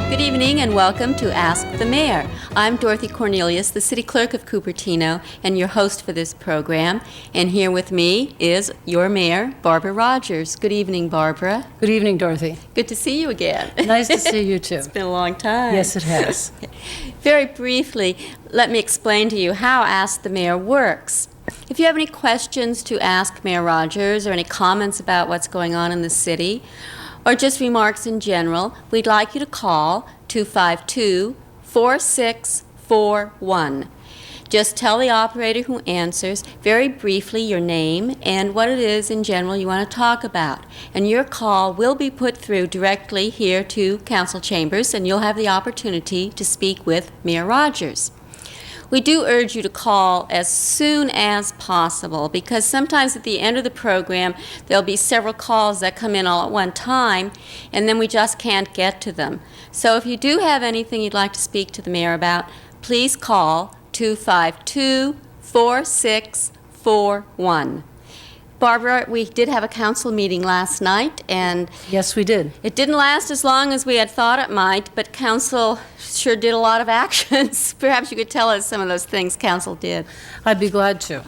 Good evening and welcome to Ask the Mayor. I'm Dorothy Cornelius, the City Clerk of Cupertino, and your host for this program. And here with me is your Mayor, Barbara Rogers. Good evening, Barbara. Good evening, Dorothy. Good to see you again. Nice to see you, too. It's been a long time. Yes, it has. Very briefly, let me explain to you how Ask the Mayor works. If you have any questions to ask Mayor Rogers or any comments about what's going on in the city, or just remarks in general, we'd like you to call 252-4641. Just tell the operator who answers very briefly your name and what it is in general you want to talk about. And your call will be put through directly here to Council Chambers, and you'll have the opportunity to speak with Mayor Rogers. We do urge you to call as soon as possible because sometimes at the end of the program there'll be several calls that come in all at one time and then we just can't get to them. So if you do have anything you'd like to speak to the mayor about, please call 252-4641. Barbara, we did have a council meeting last night, and yes, we did. It didn't last as long as we had thought it might, but council sure did a lot of actions. Perhaps you could tell us some of those things council did. I'd be glad to.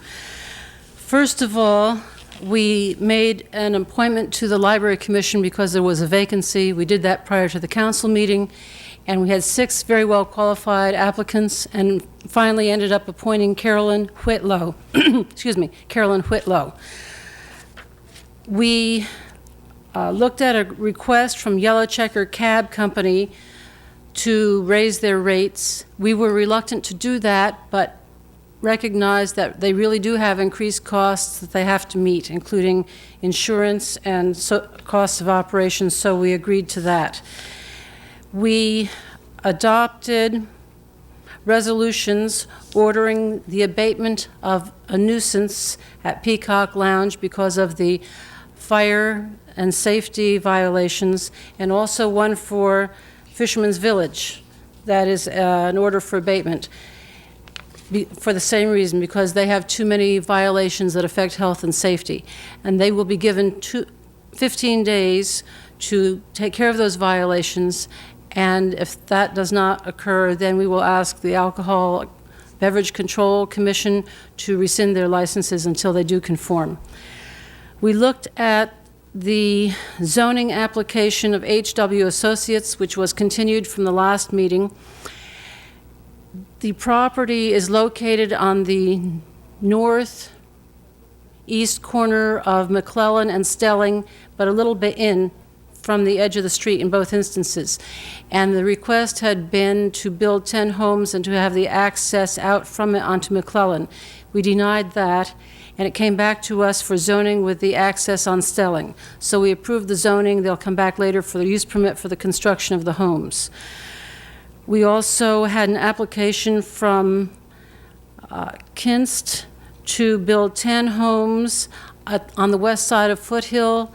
First of all, we made an appointment to the Library Commission because there was a vacancy. We did that prior to the council meeting, and we had 6 very well qualified applicants, and finally ended up appointing Carolyn Whitlow. Carolyn Whitlow. We looked at a request from Yellow Checker Cab Company to raise their rates. We were reluctant to do that, but recognized that they really do have increased costs that they have to meet, including insurance and costs of operations, so we agreed to that. We adopted resolutions ordering the abatement of a nuisance at Peacock Lounge because of the fire and safety violations, and also one for Fisherman's Village. That is an order for abatement for the same reason, because they have too many violations that affect health and safety. And they will be given 15 days to take care of those violations, and if that does not occur, then we will ask the Alcohol Beverage Control Commission to rescind their licenses until they do conform. We looked at the zoning application of H.W. Associates, which was continued from the last meeting. The property is located on the northeast corner of McClellan and Stelling, but a little bit in from the edge of the street in both instances. And the request had been to build 10 homes and to have the access out from it onto McClellan. We denied that, and it came back to us for zoning with the access on Stelling. So we approved the zoning. They'll come back later for the use permit for the construction of the homes. We also had an application from Kinst to build 10 homes on the west side of Foothill,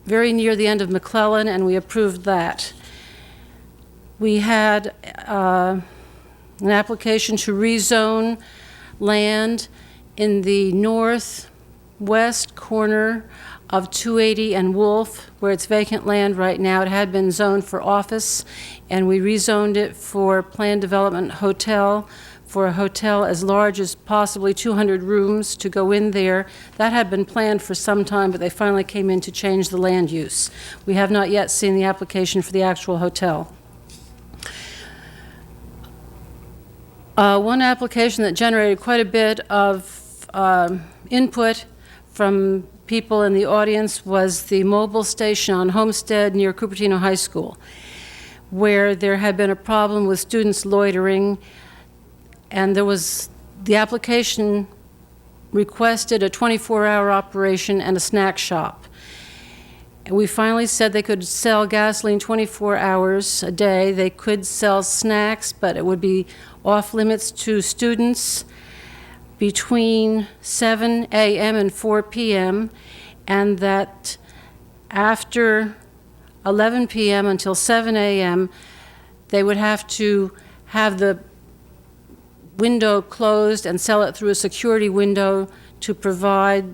very near the end of McClellan, and we approved that. We had an application to rezone land in the northwest corner of 280 and Wolf, where it's vacant land right now. It had been zoned for office, and we rezoned it for planned development hotel, for a hotel as large as possibly 200 rooms to go in there. That had been planned for some time, but they finally came in to change the land use. We have not yet seen the application for the actual hotel. One application that generated quite a bit of input from people in the audience was the mobile station on Homestead near Cupertino High School, where there had been a problem with students loitering, and the application requested a 24-hour operation and a snack shop. And we finally said they could sell gasoline 24 hours a day. They could sell snacks, but it would be off limits to students between 7 a.m. and 4 p.m., and that after 11 p.m. until 7 a.m., they would have to have the window closed and sell it through a security window to provide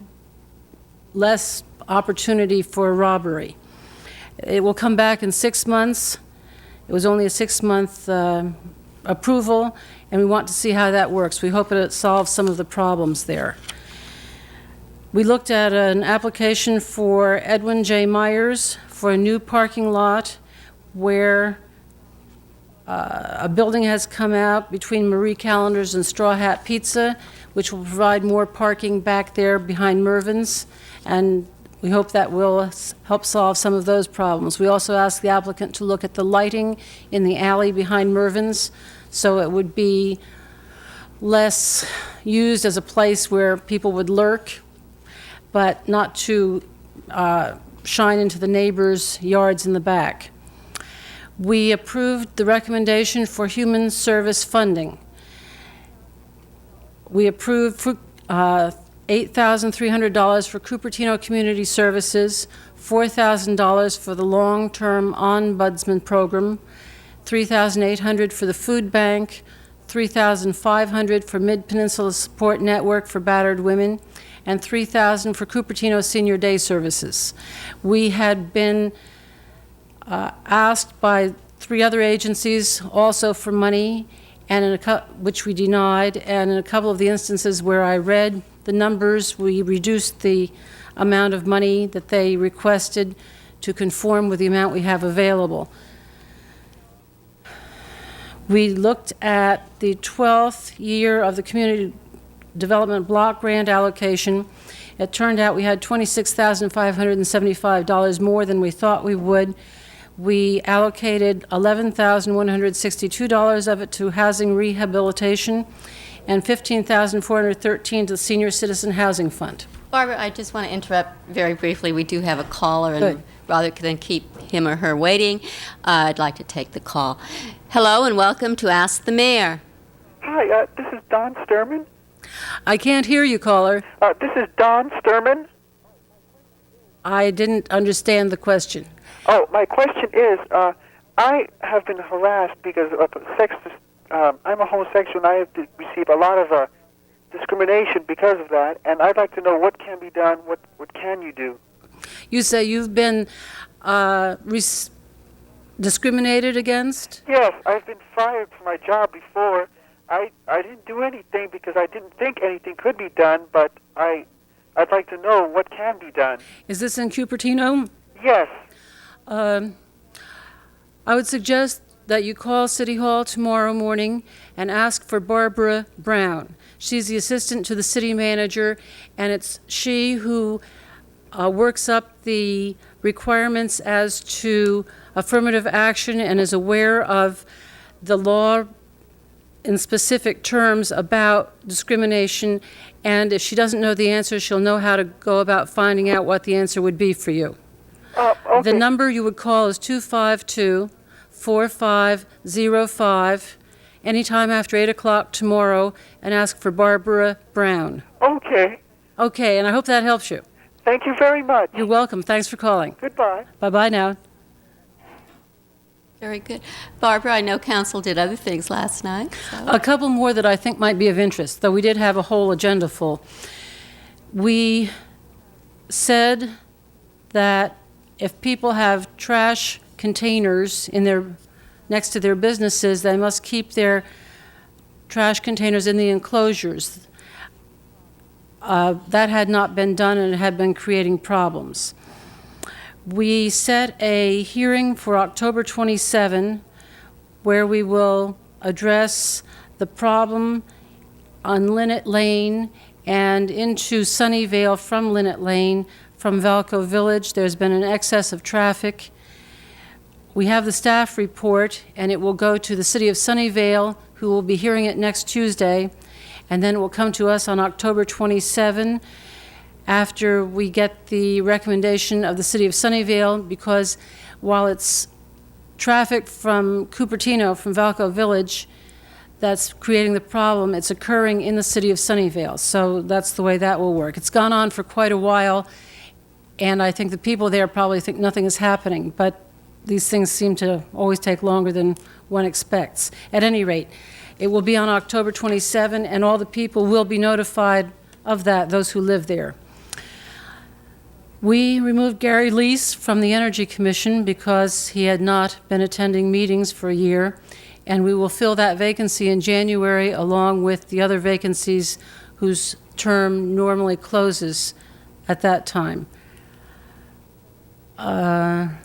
less opportunity for robbery. It will come back in 6 months. It was only a 6-month approval, and we want to see how that works. We hope that it solves some of the problems there. We looked at an application for Edwin J. Myers for a new parking lot where a building has come out between Marie Callender's and Straw Hat Pizza, which will provide more parking back there behind Mervin's, and we hope that will help solve some of those problems. We also asked the applicant to look at the lighting in the alley behind Mervin's, so it would be less used as a place where people would lurk, but not to shine into the neighbors' yards in the back. We approved the recommendation for human service funding. We approved $8,300 for Cupertino Community Services, $4,000 for the long-term ombudsman program, $3,800 for the food bank, $3,500 for Mid-Peninsula Support Network for battered women, and $3,000 for Cupertino Senior Day Services. We had been asked by 3 other agencies also for money, and which we denied, and in a couple of the instances where I read the numbers, we reduced the amount of money that they requested to conform with the amount we have available. We looked at the 12th year of the Community Development Block Grant allocation. It turned out we had $26,575 more than we thought we would. We allocated $11,162 of it to housing rehabilitation and $15,413 to the Senior Citizen Housing Fund. Barbara, I just want to interrupt very briefly. We do have a caller, and Good. rather than keep him or her waiting, I'd like to take the call. Hello, and welcome to Ask the Mayor. Hi, this is Don Sturman. I can't hear you, caller. This is Don Sturman. I didn't understand the question. Oh, my question is, I have been harassed because of sex. I'm a homosexual, and I have to receive a lot of discrimination because of that. And I'd like to know what can be done. What can you do? You say you've been discriminated against? Yes, I've been fired from my job before. I didn't do anything because I didn't think anything could be done. But I'd like to know what can be done. Is this in Cupertino? Yes. I would suggest that you call City Hall tomorrow morning and ask for Barbara Brown. She's the assistant to the city manager, and it's she who works up the requirements as to affirmative action and is aware of the law in specific terms about discrimination. And if she doesn't know the answer, she'll know how to go about finding out what the answer would be for you. Okay. The number you would call is 252-4505 anytime after 8 o'clock tomorrow and ask for Barbara Brown. Okay. Okay, and I hope that helps you. Thank you very much. You're welcome. Thanks for calling. Goodbye. Bye-bye now. Very good. Barbara, I know council did other things last night. So. A couple more that I think might be of interest, though we did have a whole agenda full. We said that if people have trash containers next to their businesses, they must keep their trash containers in the enclosures. That had not been done, and it had been creating problems. We set a hearing for October 27, where we will address the problem on Linnet Lane and into Sunnyvale from Linnet Lane. From Valco Village, there's been an excess of traffic. We have the staff report, and it will go to the City of Sunnyvale, who will be hearing it next Tuesday, and then it will come to us on October 27 after we get the recommendation of the City of Sunnyvale, because while it's traffic from Cupertino, from Valco Village, that's creating the problem, it's occurring in the City of Sunnyvale. So that's the way that will work. It's gone on for quite a while, and I think the people there probably think nothing is happening, but these things seem to always take longer than one expects. At any rate, it will be on October 27, and all the people will be notified of that, those who live there. We removed Gary Lease from the Energy Commission because he had not been attending meetings for a year, and we will fill that vacancy in January along with the other vacancies whose term normally closes at that time. Our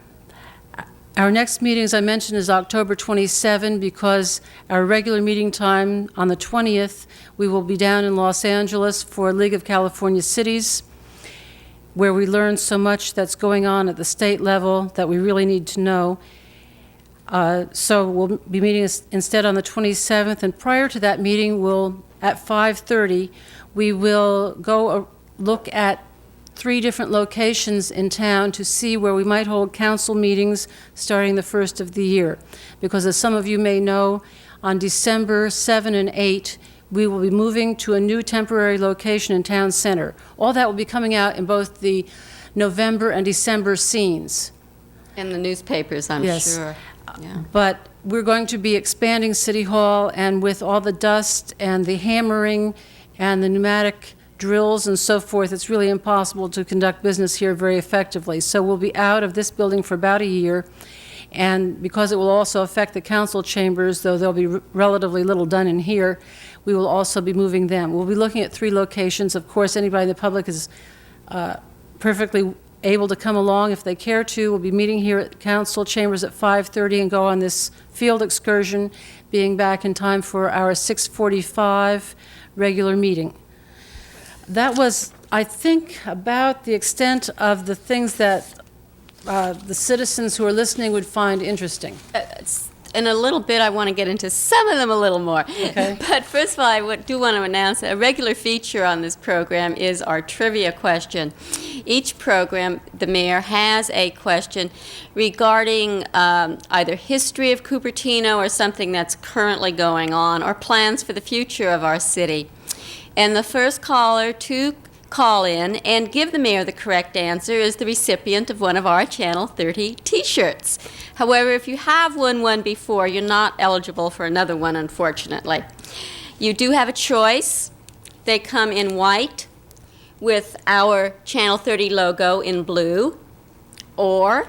next meeting, as I mentioned, is October 27 because our regular meeting time on the 20th, we will be down in Los Angeles for League of California Cities, where we learn so much that's going on at the state level that we really need to know. So we'll be meeting instead on the 27th, and prior to that meeting, at 5:30, we will go look at 3 different locations in town to see where we might hold council meetings starting the first of the year. Because as some of you may know, on December 7 and 8, we will be moving to a new temporary location in town center. All that will be coming out in both the November and December scenes. In the newspapers, I'm Yes. sure. Yeah. But we're going to be expanding City Hall, and with all the dust and the hammering and the pneumatic drills and so forth, it's really impossible to conduct business here very effectively. So we'll be out of this building for about a year, and because it will also affect the council chambers, though there'll be relatively little done in here, we will also be moving them. We'll be looking at 3 locations. Of course, anybody in the public is perfectly able to come along if they care to. We'll be meeting here at council chambers at 5:30 and go on this field excursion, being back in time for our 6:45 regular meeting. That was, I think, about the extent of the things that the citizens who are listening would find interesting. In a little bit, I want to get into some of them a little more. Okay. But first of all, I do want to announce a regular feature on this program is our trivia question. Each program, the mayor has a question regarding either history of Cupertino or something that's currently going on or plans for the future of our city. And the first caller to call in and give the mayor the correct answer is the recipient of one of our Channel 30 T-shirts. However, if you have won one before, you're not eligible for another one, unfortunately. You do have a choice. They come in white with our Channel 30 logo in blue, or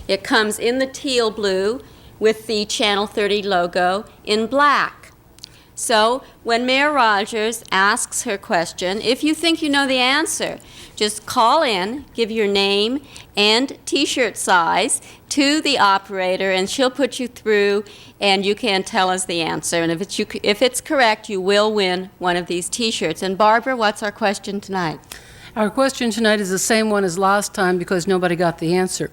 it comes in the teal blue with the Channel 30 logo in black. So when Mayor Rogers asks her question, if you think you know the answer, just call in, give your name and T-shirt size to the operator, and she'll put you through, and you can tell us the answer. And if it's correct, you will win one of these T-shirts. And Barbara, what's our question tonight? Our question tonight is the same one as last time because nobody got the answer.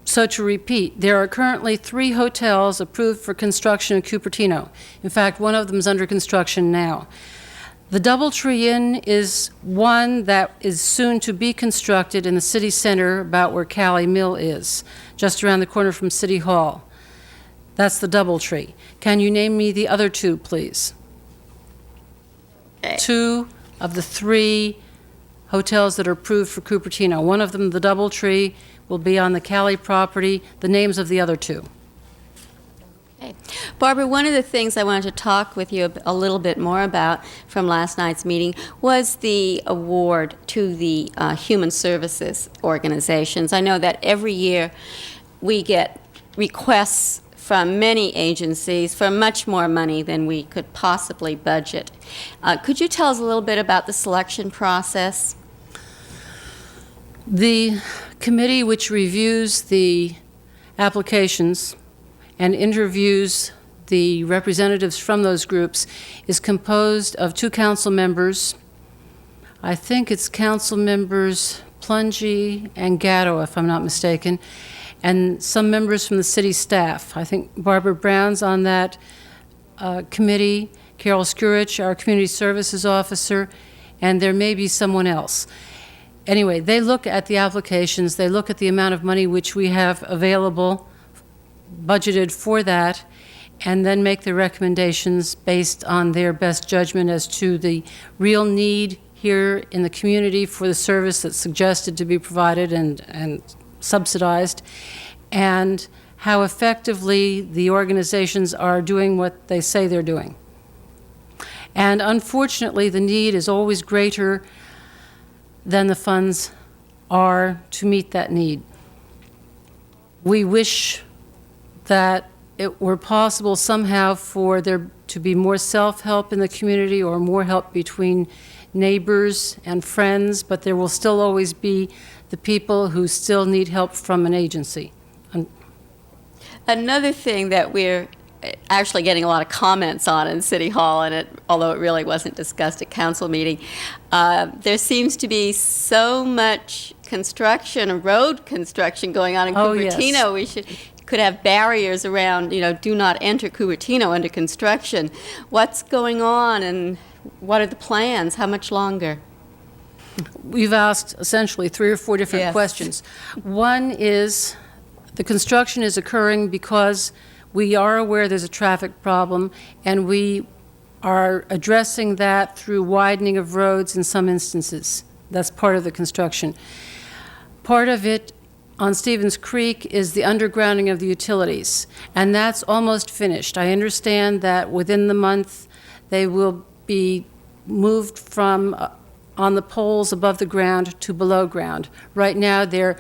So to repeat, there are currently 3 hotels approved for construction in Cupertino. In fact, one of them is under construction now. The DoubleTree Inn is one that is soon to be constructed in the city center about where Cali Mill is, just around the corner from City Hall. That's the DoubleTree. Can you name me the other 2, please? Okay. 2 of the 3 hotels that are approved for Cupertino. One of them, the DoubleTree, will be on the Cali property. The names of the other 2. Okay. Barbara, one of the things I wanted to talk with you a little bit more about from last night's meeting was the award to the human services organizations. I know that every year we get requests from many agencies for much more money than we could possibly budget. Could you tell us a little bit about the selection process? The committee which reviews the applications and interviews the representatives from those groups is composed of 2 council members. I think it's council members Plungy and Gatto, if I'm not mistaken, and some members from the city staff. I think Barbara Brown's on that committee, Carol Skurich, our community services officer, and there may be someone else. Anyway, they look at the applications, they look at the amount of money which we have available, budgeted for that, and then make the recommendations based on their best judgment as to the real need here in the community for the service that's suggested to be provided and subsidized, and how effectively the organizations are doing what they say they're doing. And unfortunately, the need is always greater than the funds are to meet that need. We wish that it were possible somehow for there to be more self-help in the community or more help between neighbors and friends, but there will still always be the people who still need help from an agency. Another thing that we're actually getting a lot of comments on in City Hall, and although it really wasn't discussed at council meeting, there seems to be so much construction, road construction going on in Cupertino. Yes. We could have barriers around, do not enter Cupertino under construction. What's going on, and what are the plans? How much longer? You've asked essentially 3 or 4 different Yes. questions. One is the construction is occurring because we are aware there's a traffic problem, and we are addressing that through widening of roads in some instances. That's part of the construction. Part of it on Stevens Creek is the undergrounding of the utilities, and that's almost finished. I understand that within the month they will be moved from on the poles above the ground to below ground. Right now they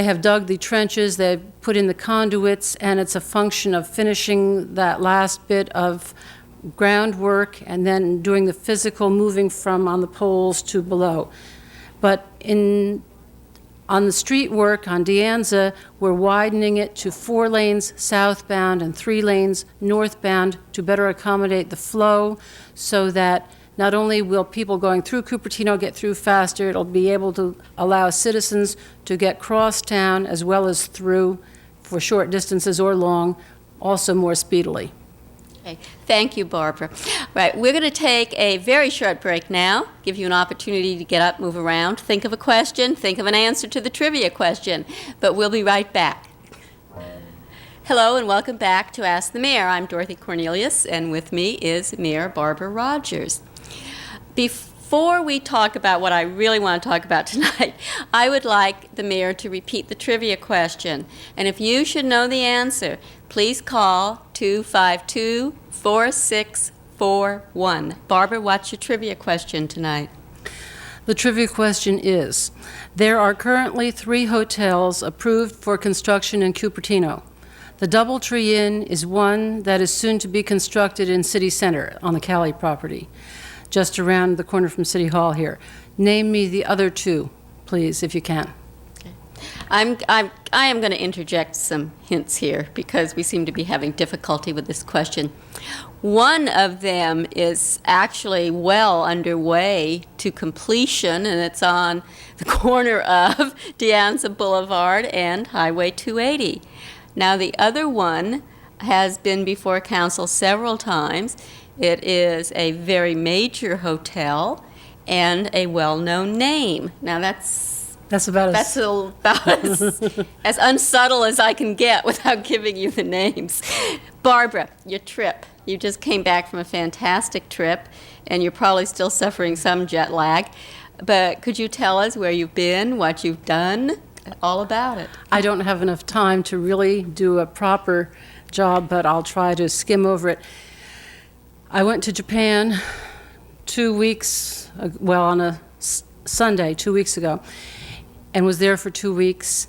have dug the trenches, they've put in the conduits, and it's a function of finishing that last bit of groundwork and then doing the physical moving from on the poles to below. But on the street work on De Anza, we're widening it to 4 lanes southbound and 3 lanes northbound to better accommodate the flow, so that not only will people going through Cupertino get through faster, it'll be able to allow citizens to get cross town as well as through for short distances or long, also more speedily. Okay. Thank you, Barbara. Right, we're going to take a very short break now, give you an opportunity to get up, move around, think of a question, think of an answer to the trivia question, but we'll be right back. Hello and welcome back to Ask the Mayor. I'm Dorothy Cornelius, and with me is Mayor Barbara Rogers. Before we talk about what I really want to talk about tonight, I would like the mayor to repeat the trivia question. And if you should know the answer, please call 252-4641. Barbara, what's your trivia question tonight? The trivia question is, there are currently 3 hotels approved for construction in Cupertino. The Doubletree Inn is one that is soon to be constructed in City Center on the Cali property, just around the corner from City Hall here. Name me the other 2, please, if you can. I am going to interject some hints here because we seem to be having difficulty with this question. One of them is actually well underway to completion, and it's on the corner of De Anza Boulevard and Highway 280. Now, the other one has been before council several times. It is a very major hotel and a well-known name. Now, that's about as unsubtle as I can get without giving you the names. Barbara, your trip. You just came back from a fantastic trip, and you're probably still suffering some jet lag. But could you tell us where you've been, what you've done, all about it? I don't have enough time to really do a proper job, but I'll try to skim over it. I went to Japan 2 weeks, on a Sunday, 2 weeks ago, and was there for 2 weeks.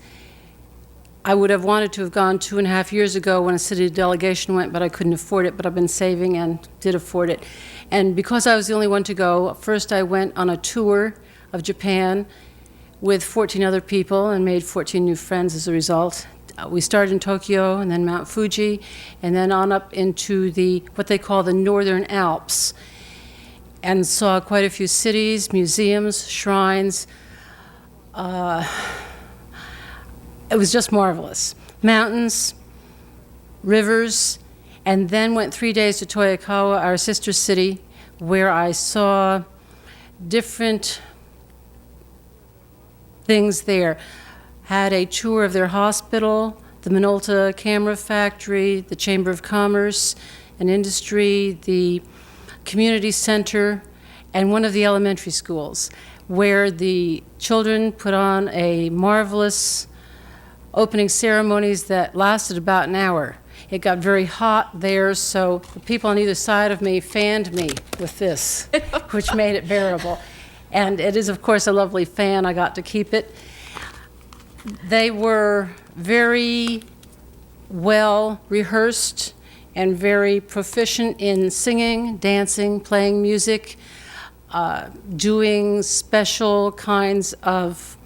I would have wanted to have gone 2.5 years ago when a city delegation went, but I couldn't afford it, but I've been saving and did afford it. And because I was the only one to go, first I went on a tour of Japan with 14 other people and made 14 new friends as a result. We started in Tokyo and then Mount Fuji, and then on up into what they call the Northern Alps, and saw quite a few cities, museums, shrines. It was just marvelous. Mountains, rivers, and then went 3 days to Toyokawa, our sister city, where I saw different things there. Had a tour of their hospital, the Minolta Camera Factory, the Chamber of Commerce and Industry, the community center, and one of the elementary schools, where the children put on a marvelous opening ceremonies that lasted about an hour. It got very hot there, so the people on either side of me fanned me with this, which made it bearable. And it is, of course, a lovely fan. I got to keep it. They were very well rehearsed and very proficient in singing, dancing, playing music, doing special kinds of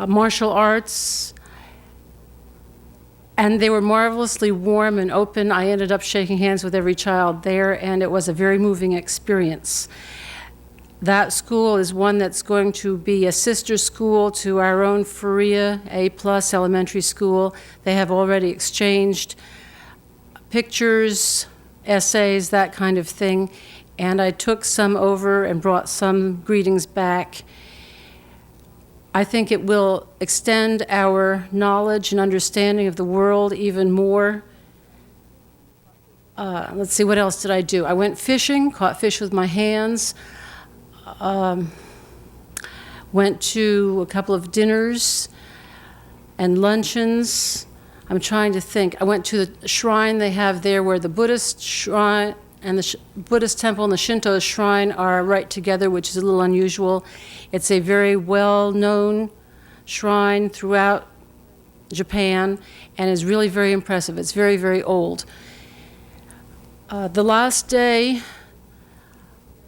martial arts. And they were marvelously warm and open. I ended up shaking hands with every child there, and it was a very moving experience. That school is one that's going to be a sister school to our own Faria A+ elementary school. They have already exchanged pictures, essays, that kind of thing, and I took some over and brought some greetings back. I think it will extend our knowledge and understanding of the world even more. Let's see, what else did I do? I went fishing, caught fish with my hands, went to a couple of dinners and luncheons. I'm trying to think. I went to the shrine they have there where the Buddhist shrine and the Buddhist temple and the Shinto shrine are right together, which is a little unusual. It's a very well-known shrine throughout Japan and is really very impressive. It's very, very old. The last day,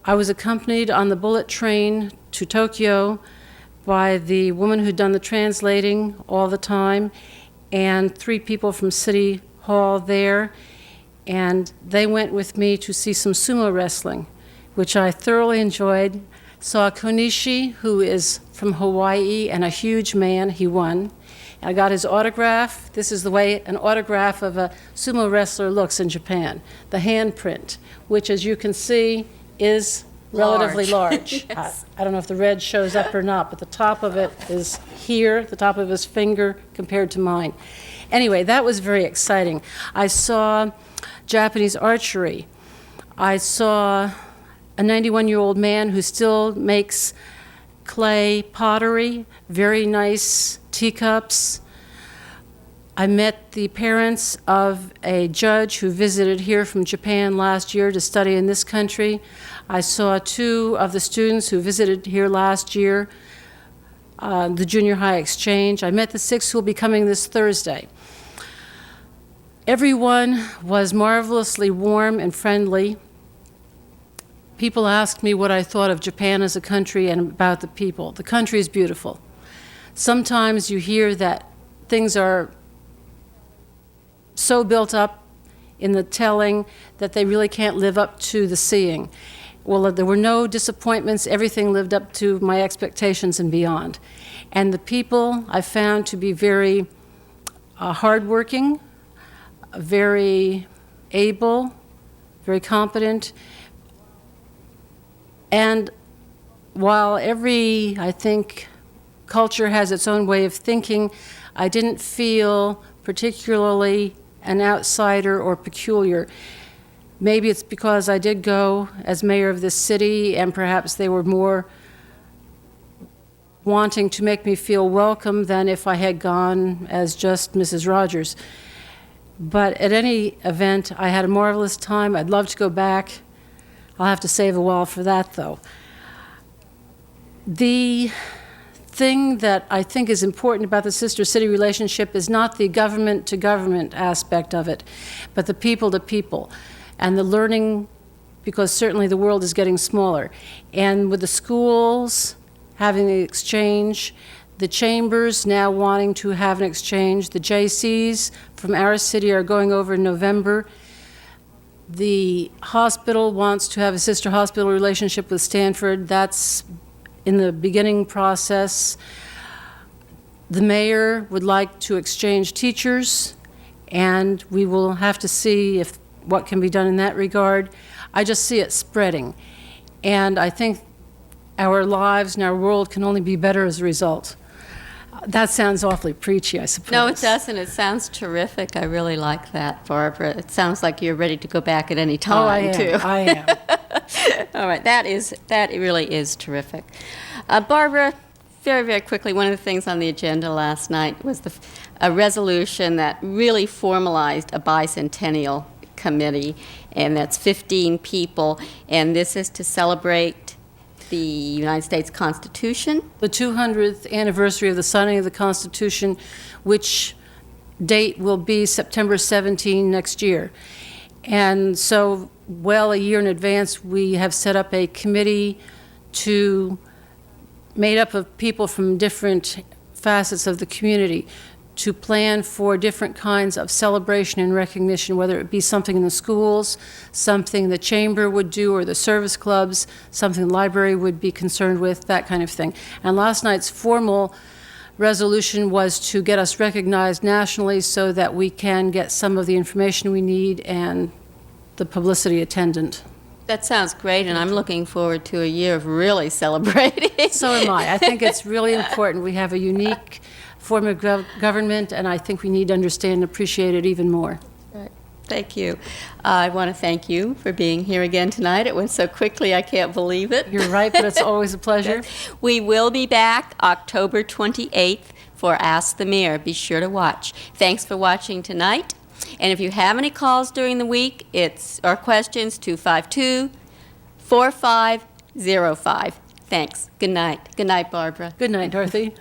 I was accompanied on the bullet train to Tokyo by the woman who'd done the translating all the time and 3 people from City Hall there. And they went with me to see some sumo wrestling, which I thoroughly enjoyed. Saw Konishi, who is from Hawaii and a huge man. He won. And I got his autograph. This is the way an autograph of a sumo wrestler looks in Japan. The handprint, which, as you can see, is relatively large. Yes. I don't know if the red shows up or not, but the top of it is here, the top of his finger compared to mine. Anyway, that was very exciting. I saw Japanese archery. I saw a 91-year-old man who still makes clay pottery, very nice teacups. I met the parents of a judge who visited here from Japan last year to study in this country. I saw 2 of the students who visited here last year, the junior high exchange. I met the 6 who will be coming this Thursday. Everyone was marvelously warm and friendly. People asked me what I thought of Japan as a country and about the people. The country is beautiful. Sometimes you hear that things are so built up in the telling that they really can't live up to the seeing. Well, there were no disappointments. Everything lived up to my expectations and beyond. And the people I found to be very hardworking, very able, very competent. And while every, I think, culture has its own way of thinking, I didn't feel particularly an outsider or peculiar. Maybe it's because I did go as mayor of this city, and perhaps they were more wanting to make me feel welcome than if I had gone as just Mrs. Rogers. But at any event, I had a marvelous time. I'd love to go back. I'll have to save a while for that, though. The thing that I think is important about the sister-city relationship is not the government-to-government aspect of it, but the people-to-people, and the learning, because certainly the world is getting smaller. And with the schools having the exchange, the chambers now wanting to have an exchange, the JCs from our city are going over in November. The hospital wants to have a sister hospital relationship with Stanford. That's in the beginning process. The mayor would like to exchange teachers, and we will have to see if what can be done in that regard. I just see it spreading, and I think our lives and our world can only be better as a result. That sounds awfully preachy, I suppose. No, it doesn't. It sounds terrific. I really like that, Barbara. It sounds like you're ready to go back at any time, I am. too. I am. All right, that really is terrific. Barbara, very, very quickly, one of the things on the agenda last night was a resolution that really formalized a bicentennial committee, and that's 15 people, and this is to celebrate the United States Constitution. The 200th anniversary of the signing of the Constitution, which date will be September 17 next year. And so, well, a year in advance, we have set up a committee made up of people from different facets of the community to plan for different kinds of celebration and recognition, whether it be something in the schools, something the chamber would do, or the service clubs, something the library would be concerned with, that kind of thing. And last night's formal resolution was to get us recognized nationally so that we can get some of the information we need and the publicity attendant. That sounds great, and I'm looking forward to a year of really celebrating. So am I. I think it's really important. We have a unique form of government, and I think we need to understand and appreciate it even more. Right. Thank you. I want to thank you for being here again tonight. It went so quickly, I can't believe it. You're right, but it's always a pleasure. We will be back October 28th for Ask the Mayor. Be sure to watch. Thanks for watching tonight. And if you have any calls during the week, or questions, 252-4505. Thanks. Good night. Good night, Barbara. Good night, Dorothy.